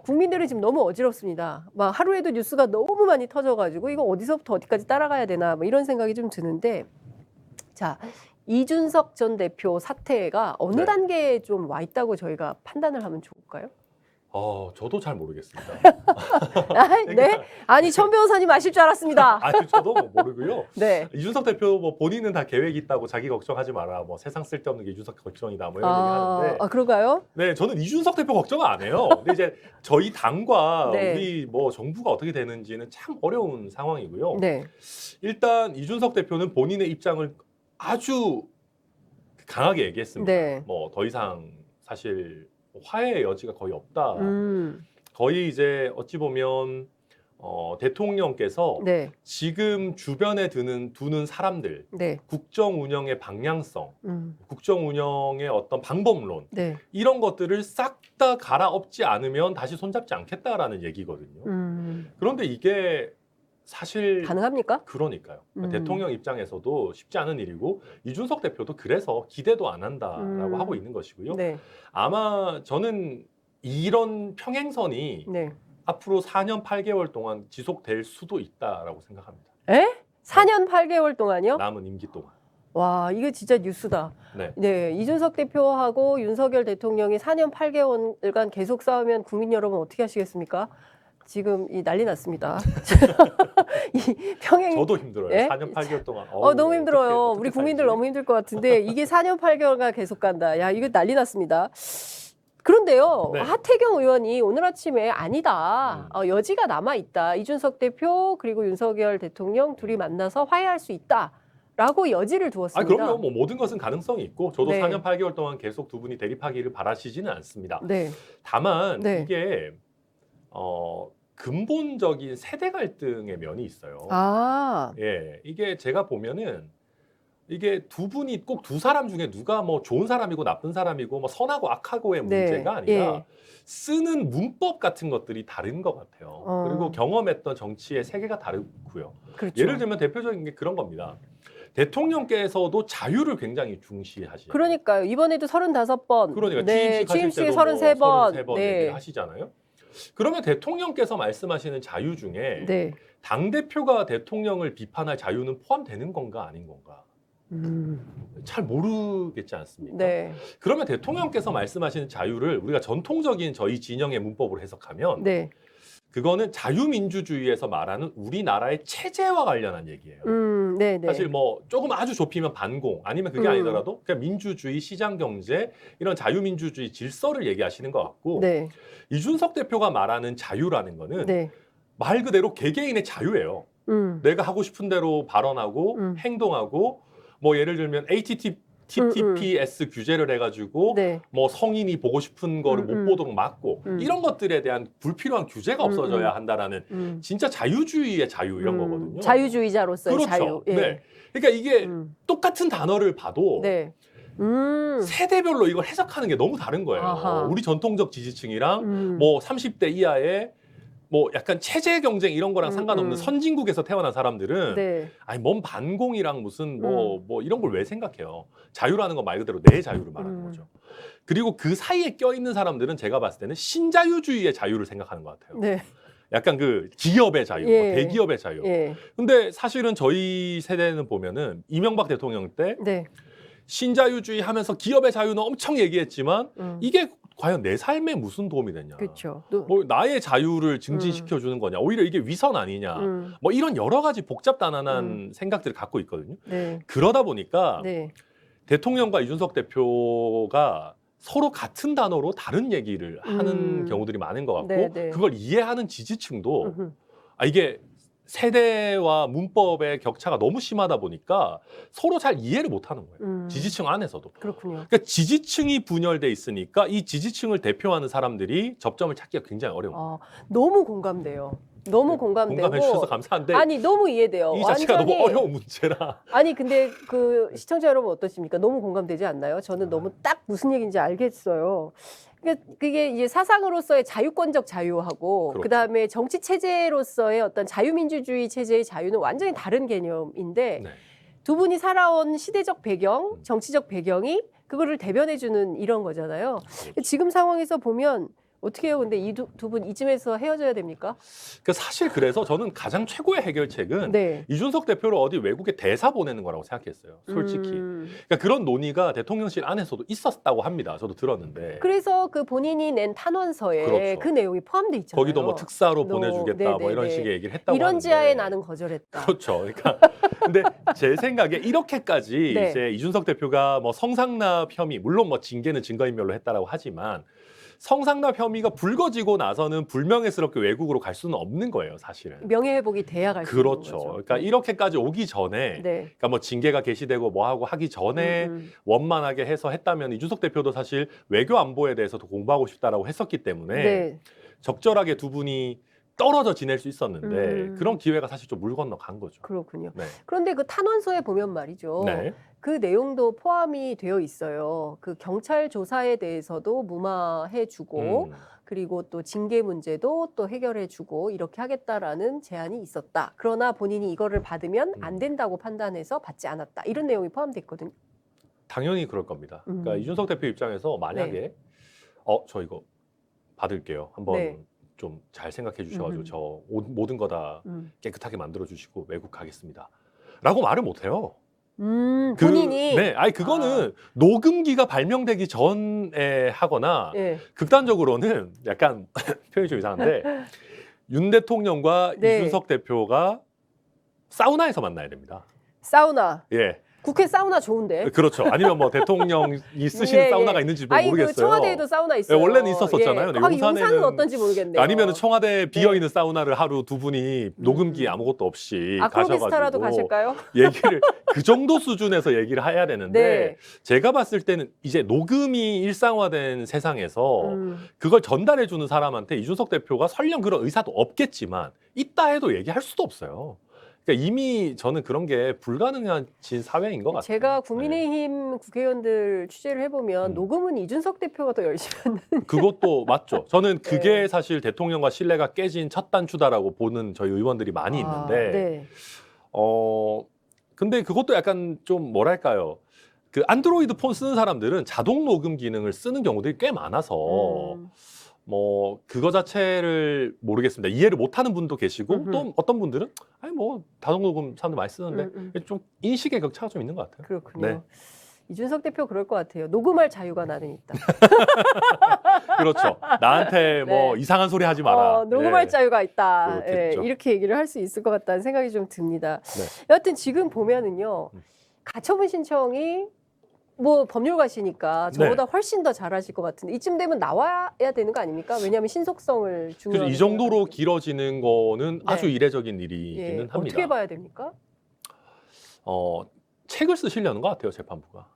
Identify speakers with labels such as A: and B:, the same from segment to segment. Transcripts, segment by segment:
A: 국민들은 지금 너무 어지럽습니다. 막 하루에도 뉴스가 너무 많이 터져가지고 이거 어디서부터 어디까지 따라가야 되나 뭐 이런 생각이 좀 드는데 자 이준석 전 대표 사태가 어느
B: 네.
A: 단계에 좀 와 있다고 저희가 판단을 하면 좋을까요?
B: 저도 잘 모르겠습니다.
A: 네? 아니 천 변호사님 아실 줄 알았습니다.
B: 아니, 저도 모르고요.
A: 네.
B: 이준석 대표 뭐 본인은 다 계획이 있다고 자기 걱정하지 마라. 뭐 세상 쓸데없는 게 이준석 걱정이다. 뭐 이런 얘기 하는데.
A: 그런가요?
B: 네, 저는 이준석 대표 걱정 안 해요. 근데 이제 저희 당과
A: 네.
B: 우리 뭐 정부가 어떻게 되는지는 참 어려운 상황이고요.
A: 네.
B: 일단 이준석 대표는 본인의 입장을 아주 강하게 얘기했습니다.
A: 네.
B: 뭐 더 이상 사실 화해의 여지가 거의 없다.
A: 음.
B: 거의 이제 어찌 보면 대통령께서
A: 네.
B: 지금 주변에 두는 사람들,
A: 네.
B: 국정 운영의 방향성, 국정 운영의 어떤 방법론
A: 네.
B: 이런 것들을 싹 다 갈아엎지 않으면 다시 손잡지 않겠다라는 얘기거든요. 그런데 이게 사실
A: 가능합니까?
B: 그러니까요. 대통령 입장에서도 쉽지 않은 일이고 이준석 대표도 그래서 기대도 안 한다라고 하고 있는 것이고요.
A: 네.
B: 아마 저는 이런 평행선이
A: 네.
B: 앞으로 4년 8개월 동안 지속될 수도 있다라고 생각합니다.
A: 에? 4년 8개월 동안요?
B: 남은 임기 동안.
A: 와, 이거 진짜 뉴스다.
B: 네.
A: 네, 이준석 대표하고 윤석열 대통령이 4년 8개월간 계속 싸우면 국민 여러분 어떻게 하시겠습니까? 지금 이 난리 났습니다. 이 평행
B: 저도 힘들어요.
A: 예?
B: 4년 8개월 동안.
A: 너무 힘들어요.
B: 어떻게
A: 우리 국민들
B: 살지?
A: 너무 힘들 것 같은데 이게 4년 8개월간 계속 간다. 야, 이거 난리 났습니다. 그런데요,
B: 네.
A: 하태경 의원이 오늘 아침에 아니다. 여지가 남아 있다. 이준석 대표 그리고 윤석열 대통령 둘이 만나서 화해할 수 있다. 라고 여지를 두었습니다.
B: 그럼요. 뭐 모든 것은 가능성이 있고 저도
A: 네.
B: 4년 8개월 동안 계속 두 분이 대립하기를 바라시지는 않습니다.
A: 네.
B: 다만
A: 네.
B: 이게 근본적인 세대 갈등의 면이 있어요. 예, 이게 제가 보면은 이게 두 분이 꼭 두 사람 중에 누가 뭐 좋은 사람이고 나쁜 사람이고 뭐 선하고 악하고의
A: 네.
B: 문제가 아니라
A: 예.
B: 쓰는 문법 같은 것들이 다른 것 같아요. 그리고 경험했던 정치의 세계가 다르고요.
A: 그렇죠.
B: 예를 들면 대표적인 게 그런 겁니다. 대통령께서도 자유를 굉장히 중시하시죠.
A: 그러니까요. 이번에도 35번.
B: 그러니까
A: 네,
B: 취임식 하실 때도
A: 33번.
B: 뭐 33번
A: 네.
B: 얘기를 하시잖아요. 그러면 대통령께서 말씀하시는 자유 중에
A: 네.
B: 당대표가 대통령을 비판할 자유는 포함되는 건가 아닌 건가 잘 모르겠지 않습니까?
A: 네.
B: 그러면 대통령께서 말씀하시는 자유를 우리가 전통적인 저희 진영의 문법으로 해석하면
A: 네.
B: 그거는 자유민주주의에서 말하는 우리나라의 체제와 관련한 얘기예요.
A: 네, 네.
B: 사실 뭐 조금 아주 좁히면 반공 아니면 그게 아니더라도 그냥 민주주의, 시장경제 이런 자유민주주의 질서를 얘기하시는 것 같고
A: 네. 이준석
B: 이준석 대표가 말하는 자유라는 거는
A: 네.
B: 말 그대로 개개인의 자유예요. 내가 하고 싶은 대로 발언하고 행동하고 뭐 예를 들면 HTTPS 규제를 해가지고
A: 네.
B: 뭐 성인이 보고 싶은 거를 못 보도록 막고 이런 것들에 대한 불필요한 규제가 없어져야 한다라는 진짜 자유주의의 자유 이런 거거든요.
A: 자유주의자로서의
B: 그렇죠.
A: 자유. 예.
B: 네. 그러니까 이게 똑같은 단어를 봐도
A: 네.
B: 세대별로 이걸 해석하는 게 너무 다른 거예요.
A: 아하.
B: 우리 전통적 지지층이랑 뭐 30대 이하의 뭐 약간 체제 경쟁 이런 거랑 상관없는 선진국에서 태어난 사람들은
A: 네.
B: 아니 뭔 반공이랑 무슨 뭐 이런 걸 왜 생각해요. 자유라는 건 말 그대로 내 자유를 말하는 거죠. 그리고 그 사이에 껴있는 사람들은 제가 봤을 때는 신자유주의의 자유를 생각하는 것 같아요.
A: 네.
B: 약간 그 기업의 자유,
A: 예.
B: 뭐 대기업의 자유.
A: 예.
B: 근데 사실은 저희 세대는 보면은 이명박 대통령 때
A: 네.
B: 신자유주의 하면서 기업의 자유는 엄청 얘기했지만 이게 과연 내 삶에 무슨 도움이 되냐.
A: 그렇죠.
B: 뭐 나의 자유를 증진시켜 주는 거냐. 오히려 이게 위선 아니냐. 뭐 이런 여러 가지 복잡다난한 생각들을 갖고 있거든요.
A: 네.
B: 그러다 보니까
A: 네.
B: 대통령과 이준석 대표가 서로 같은 단어로 다른 얘기를 하는 경우들이 많은 것 같고
A: 네, 네.
B: 그걸 이해하는 지지층도 이게 세대와 문법의 격차가 너무 심하다 보니까 서로 잘 이해를 못하는 거예요. 지지층 안에서도.
A: 그렇군요.
B: 그러니까 지지층이 분열돼 있으니까 이 지지층을 대표하는 사람들이 접점을 찾기가 굉장히 어려워요.
A: 너무 공감돼요. 너무 공감되고.
B: 공감해 주셔서 감사한데
A: 아니 너무 이해돼요.
B: 이 자체가
A: 완전히,
B: 너무 어려운 문제라.
A: 아니 근데 그 시청자 여러분 어떠십니까? 너무 공감되지 않나요? 저는 너무 딱 무슨 얘기인지 알겠어요. 그게 이제 사상으로서의 자유권적 자유하고
B: 그렇죠.
A: 그다음에 정치 체제로서의 어떤 자유민주주의 체제의 자유는 완전히 다른 개념인데
B: 네.
A: 두 분이 살아온 시대적 배경, 정치적 배경이 그거를 대변해주는 이런 거잖아요.
B: 그렇죠.
A: 지금 상황에서 보면 어떻게 해요? 근데 이 두 분 이쯤에서 헤어져야 됩니까?
B: 그러니까 사실 그래서 저는 가장 최고의 해결책은
A: 네.
B: 이준석 대표를 어디 외국에 대사 보내는 거라고 생각했어요. 솔직히. 그러니까 그런 논의가 대통령실 안에서도 있었다고 합니다. 저도 들었는데.
A: 그래서 그 본인이 낸 탄원서에
B: 그렇죠.
A: 그 내용이 포함돼 있잖아요.
B: 거기도 뭐 특사로
A: 너,
B: 보내주겠다 뭐 이런
A: 네네네.
B: 식의 얘기를 했다고
A: 이런
B: 하는데.
A: 지하에 나는 거절했다.
B: 그렇죠. 그러니까 근데 제 생각에 이렇게까지
A: 네.
B: 이제 이준석 대표가 뭐 성상납 혐의 물론 뭐 징계는 증거인멸로 했다라고 하지만 성상납 혐의가 불거지고 나서는 불명예스럽게 외국으로 갈 수는 없는 거예요, 사실은.
A: 명예회복이 돼야 갈 수 있는
B: 그렇죠.
A: 거죠.
B: 그러니까 이렇게까지 오기 전에,
A: 네.
B: 그러니까 뭐 징계가 게시되고 뭐 하고 하기 전에 원만하게 해서 했다면 이준석 대표도 사실 외교 안보에 대해서도 공부하고 싶다라고 했었기 때문에
A: 네.
B: 적절하게 두 분이 떨어져 지낼 수 있었는데 그런 기회가 사실 좀 물 건너 간 거죠.
A: 그렇군요.
B: 네.
A: 그런데 그 탄원서에 보면 말이죠.
B: 네.
A: 그 내용도 포함이 되어 있어요. 그 경찰 조사에 대해서도 무마해주고 그리고 또 징계 문제도 또 해결해주고 이렇게 하겠다라는 제안이 있었다. 그러나 본인이 이거를 받으면 안 된다고 판단해서 받지 않았다. 이런 내용이 포함돼 있거든요.
B: 당연히 그럴 겁니다. 그러니까 이준석 대표 입장에서 만약에 저 이거 받을게요. 한번
A: 네.
B: 좀 잘 생각해 주셔가지고 저 모든 거 다
A: 음.
B: 깨끗하게 만들어 주시고 외국 가겠습니다. 라고 말을 못 해요.
A: 본인이
B: 네, 아니 그거는 녹음기가 발명되기 전에 하거나
A: 예.
B: 극단적으로는 약간 표현이 좀 이상한데 윤 대통령과
A: 네.
B: 이준석 대표가 사우나에서 만나야 됩니다.
A: 사우나.
B: 예,
A: 국회 사우나 좋은데.
B: 그렇죠. 아니면 뭐 대통령이 쓰시는
A: 예,
B: 사우나가
A: 예.
B: 있는지 뭐
A: 아니,
B: 모르겠어요.
A: 그 청와대에도 사우나 있어요.
B: 예, 원래는 있었었잖아요.
A: 예.
B: 근데
A: 용산은 어떤지 모르겠네요.
B: 아니면 청와대 비어 있는 사우나를 하루 두 분이 녹음기 아무것도 없이
A: 아크로비스타라도
B: 가셔가지고
A: 가실까요?
B: 얘기를 그 정도 수준에서 얘기를 해야 되는데
A: 네.
B: 제가 봤을 때는 이제 녹음이 일상화된 세상에서 그걸 전달해 주는 사람한테 이준석 대표가 설령 그런 의사도 없겠지만 있다 해도 얘기할 수도 없어요. 그러니까 이미 저는 그런 게 불가능한 사회인 것 같아요.
A: 제가 국민의힘 국회의원들 취재를 해보면 녹음은 이준석 대표가 더 열심히 하는.
B: 그것도 맞죠. 저는 그게
A: 네.
B: 사실 대통령과 신뢰가 깨진 첫 단추다라고 보는 저희 의원들이 많이 있는데
A: 네.
B: 근데 그것도 약간 좀 뭐랄까요. 그 안드로이드 폰 쓰는 사람들은 자동 녹음 기능을 쓰는 경우들이 꽤 많아서 뭐 그거 자체를 모르겠습니다. 이해를 못하는 분도 계시고 또 어떤 분들은 아니 뭐 자동 녹음 사람들 많이 쓰는데 좀 인식의 격차가 좀 있는 것 같아요.
A: 그렇군요.
B: 네.
A: 이준석 대표 그럴 것 같아요. 녹음할 자유가 나는 있다.
B: 그렇죠. 나한테 뭐
A: 네.
B: 이상한 소리 하지 마라.
A: 녹음할
B: 예.
A: 자유가 있다. 예,
B: 그렇겠죠.
A: 이렇게 얘기를 할 수 있을 것 같다는 생각이 좀 듭니다.
B: 네.
A: 여하튼 지금 보면은요. 가처분 신청이 뭐 법률가시니까 저보다 훨씬 더 잘하실 것 같은데 이쯤 되면 나와야 되는 거 아닙니까? 왜냐하면 신속성을
B: 그래서
A: 중요하게
B: 이 정도로
A: 생각하거든요.
B: 길어지는 거는
A: 네.
B: 아주 이례적인 일이기는
A: 예,
B: 합니다.
A: 어떻게 봐야 됩니까?
B: 책을 쓰시려는 것 같아요, 재판부가.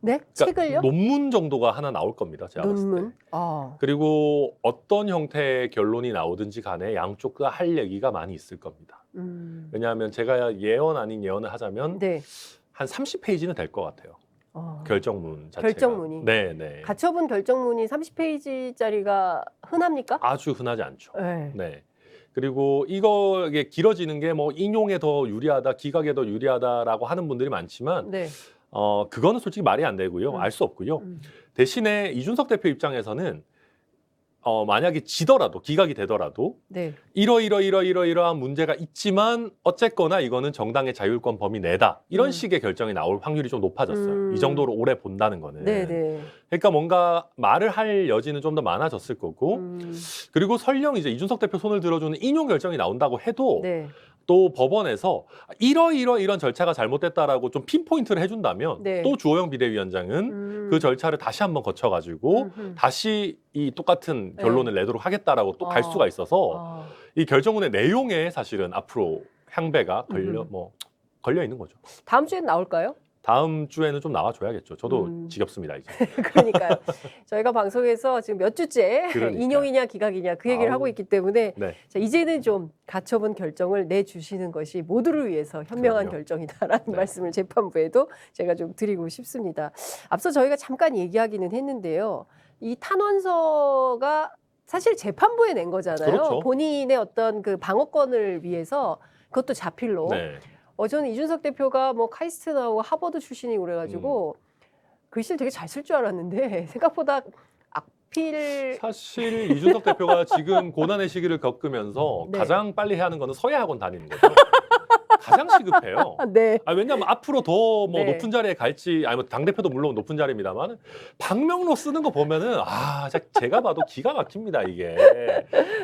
A: 네?
B: 그러니까
A: 책을요?
B: 논문 정도가 하나 나올 겁니다, 제가 봤을 때.
A: 논문? 아,
B: 그리고 어떤 형태의 결론이 나오든지 간에 양쪽 다 할 얘기가 많이 있을 겁니다. 왜냐하면 제가 예언 아닌 예언을 하자면
A: 네.
B: 한 30페이지는 될 것 같아요.
A: 어.
B: 결정문 자체가.
A: 결정문이.
B: 네, 네.
A: 가처분 결정문이 30페이지짜리가 흔합니까?
B: 아주 흔하지 않죠.
A: 네.
B: 네. 그리고 이게 길어지는 게 뭐 인용에 더 유리하다, 기각에 더 유리하다라고 하는 분들이 많지만
A: 네.
B: 그거는 솔직히 말이 안 되고요. 알 수 없고요. 대신에 이준석 대표 입장에서는 만약에 지더라도 기각이 되더라도
A: 네.
B: 이러이러한 문제가 있지만 어쨌거나 이거는 정당의 자율권 범위 내다. 이런 식의 결정이 나올 확률이 좀 높아졌어요. 이 정도로 오래 본다는 거는.
A: 네, 네.
B: 그러니까 뭔가 말을 할 여지는 좀 더 많아졌을 거고 그리고 설령 이제 이준석 대표 손을 들어주는 인용 결정이 나온다고 해도
A: 네.
B: 또 법원에서 이런 절차가 잘못됐다라고 좀 핀포인트를 해준다면
A: 네.
B: 또 주호영 비대위원장은 그 절차를 다시 한번 거쳐가지고 다시 이 똑같은 결론을 내도록 하겠다라고 또 갈 수가 있어서 이 결정문의 내용에 사실은 앞으로 향배가 걸려 있는 거죠.
A: 다음 주엔 나올까요?
B: 다음 주에는 좀 나와줘야겠죠. 저도 지겹습니다 이제.
A: 그러니까요. 저희가 방송에서 지금 몇 주째
B: 그러니까요.
A: 인용이냐 기각이냐 그 얘기를 하고 있기 때문에
B: 네.
A: 자, 이제는 좀 가처분 결정을 내주시는 것이 모두를 위해서 현명한
B: 그럼요.
A: 결정이다라는
B: 네.
A: 말씀을 재판부에도 제가 좀 드리고 싶습니다. 앞서 저희가 잠깐 얘기하기는 했는데요. 이 탄원서가 사실 재판부에 낸 거잖아요.
B: 그렇죠.
A: 본인의 어떤 그 방어권을 위해서 그것도 자필로.
B: 네.
A: 저는 이준석 대표가 뭐 카이스트 나오고 하버드 출신이고 그래가지고 글씨를 되게 잘 쓸 줄 알았는데 생각보다 하필
B: 사실 이준석 대표가 지금 고난의 시기를 겪으면서
A: 네.
B: 가장 빨리 해야 하는 거는 서예학원 다니는 거죠. 가장 시급해요.
A: 네.
B: 왜냐하면 앞으로 더 뭐
A: 네.
B: 높은 자리에 갈지, 아니면 당대표도 물론 높은 자리입니다만, 방명록 쓰는 거 보면은, 제가 봐도 기가 막힙니다, 이게.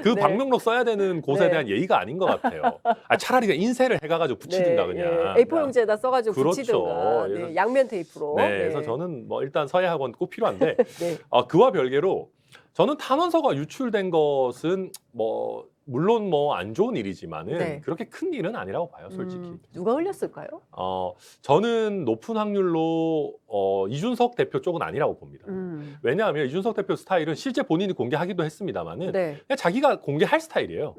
B: 그
A: 네.
B: 방명록 써야 되는 곳에
A: 네.
B: 대한 예의가 아닌 것 같아요. 차라리 그냥 인쇄를 해가지고 붙이든가, 그냥.
A: 예. A4 용지에다 써가지고
B: 그렇죠.
A: 붙이든가. 네.
B: 그래서-
A: 양면 테이프로.
B: 네, 그래서 저는 뭐 일단 서예학원 꼭 필요한데,
A: 네.
B: 그와 별개로 저는 탄원서가 유출된 것은 뭐 물론 뭐 안 좋은 일이지만은
A: 네.
B: 그렇게 큰 일은 아니라고 봐요, 솔직히.
A: 누가 흘렸을까요?
B: 저는 높은 확률로 이준석 대표 쪽은 아니라고 봅니다. 왜냐하면 이준석 대표 스타일은 실제 본인이 공개하기도 했습니다만은
A: 네.
B: 그냥 자기가 공개할 스타일이에요.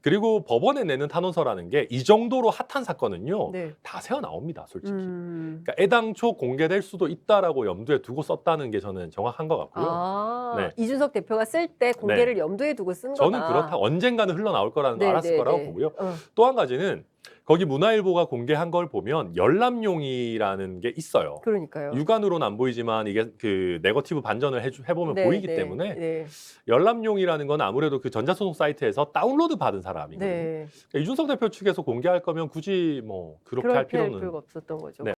B: 그리고 법원에 내는 탄원서라는 게 이 정도로 핫한 사건은요,
A: 네.
B: 다 새어 나옵니다, 솔직히.
A: 그러니까
B: 애당초 공개될 수도 있다라고 염두에 두고 썼다는 게 저는 정확한 것 같고요. 네.
A: 이준석 대표가 쓸 때 공개를 염두에 두고 쓴 거다.
B: 저는 그렇다. 언젠가는 흘러나올 거라는 걸 알았을 거라고 보고요. 또 한 가지는 거기 문화일보가 공개한 걸 보면 열람용이라는 게 있어요.
A: 그러니까요.
B: 육안으로는 안 보이지만 이게 그 네거티브 반전을 해보면
A: 네,
B: 보이기
A: 네,
B: 때문에
A: 네.
B: 열람용이라는 건 아무래도 그 전자소송 사이트에서 다운로드 받은 사람이거든요.
A: 네.
B: 그러니까 이준석 대표 측에서 공개할 거면 굳이 뭐 그렇게 할 필요는
A: 필요가 없었던 거죠.
B: 네.